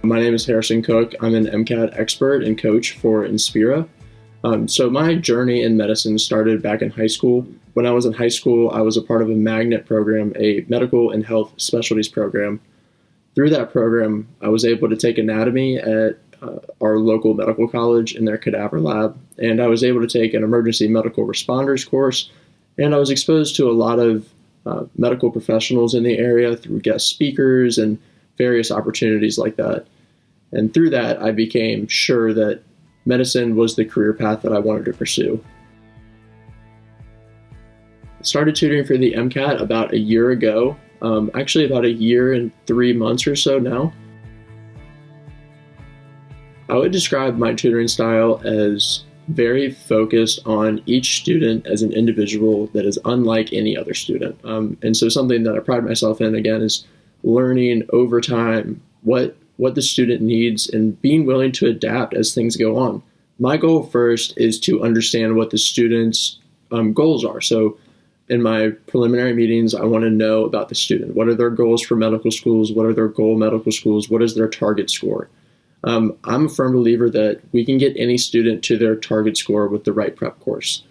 My name is Harrison Cook. I'm an MCAT expert and coach for Inspira. So my journey in medicine started back in high school. When I was in high school, I was a part of a magnet program, a medical and health specialties program. Through that program, I was able to take anatomy at our local medical college in their cadaver lab, and I was able to take an emergency medical responders course, and I was exposed to a lot of medical professionals in the area through guest speakers and various opportunities like that. And through that, I became sure that medicine was the career path that I wanted to pursue. I started tutoring for the MCAT about a year ago, actually about a year and 3 months or so now. I would describe my tutoring style as very focused on each student as an individual that is unlike any other student. And so something that I pride myself in, again, is learning over time what the student needs and being willing to adapt as things go on. My goal first is to understand what the student's goals are. So in my preliminary meetings, I want to know about the student. What are their goals for medical schools? What are their goal medical schools? What is their target score? I'm a firm believer that we can get any student to their target score with the right prep course.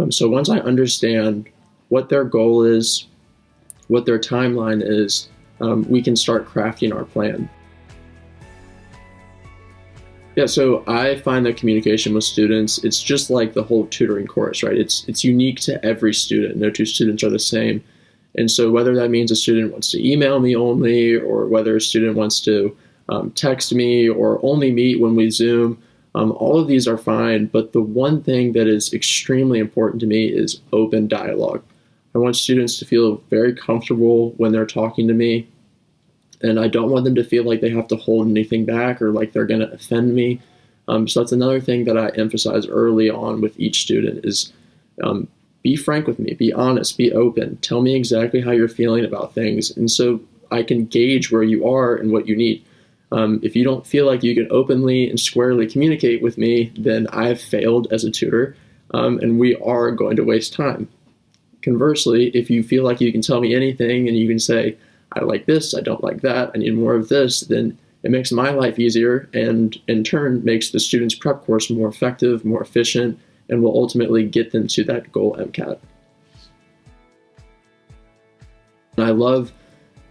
So once I understand what their goal is, what their timeline is, we can start crafting our plan. Yeah, so I find that communication with students, it's just like the whole tutoring course, right? It's unique to every student. No two students are the same. And so whether that means a student wants to email me only, or whether a student wants to text me or only meet when we Zoom, all of these are fine. But the one thing that is extremely important to me is open dialogue. I want students to feel very comfortable when they're talking to me. And I don't want them to feel like they have to hold anything back or like they're going to offend me. So that's another thing that I emphasize early on with each student is be frank with me, be honest, be open. Tell me exactly how you're feeling about things. And so I can gauge where you are and what you need. If you don't feel like you can openly and squarely communicate with me, then I've failed as a tutor, and we are going to waste time. Conversely, if you feel like you can tell me anything and you can say, I like this, I don't like that, I need more of this, then it makes my life easier and in turn makes the student's prep course more effective, more efficient, and will ultimately get them to that goal MCAT. And I love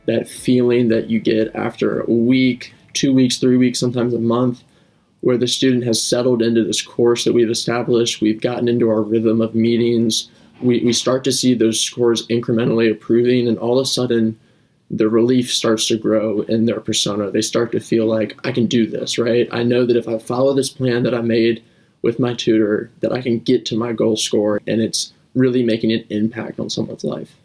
that feeling that you get after a week, 2 weeks, 3 weeks, sometimes a month, where the student has settled into this course that we've established. We've gotten into our rhythm of meetings. We start to see those scores incrementally improving, and all of a sudden, the relief starts to grow in their persona. They start to feel like, I can do this, right? I know that if I follow this plan that I made with my tutor, that I can get to my goal score, and it's really making an impact on someone's life.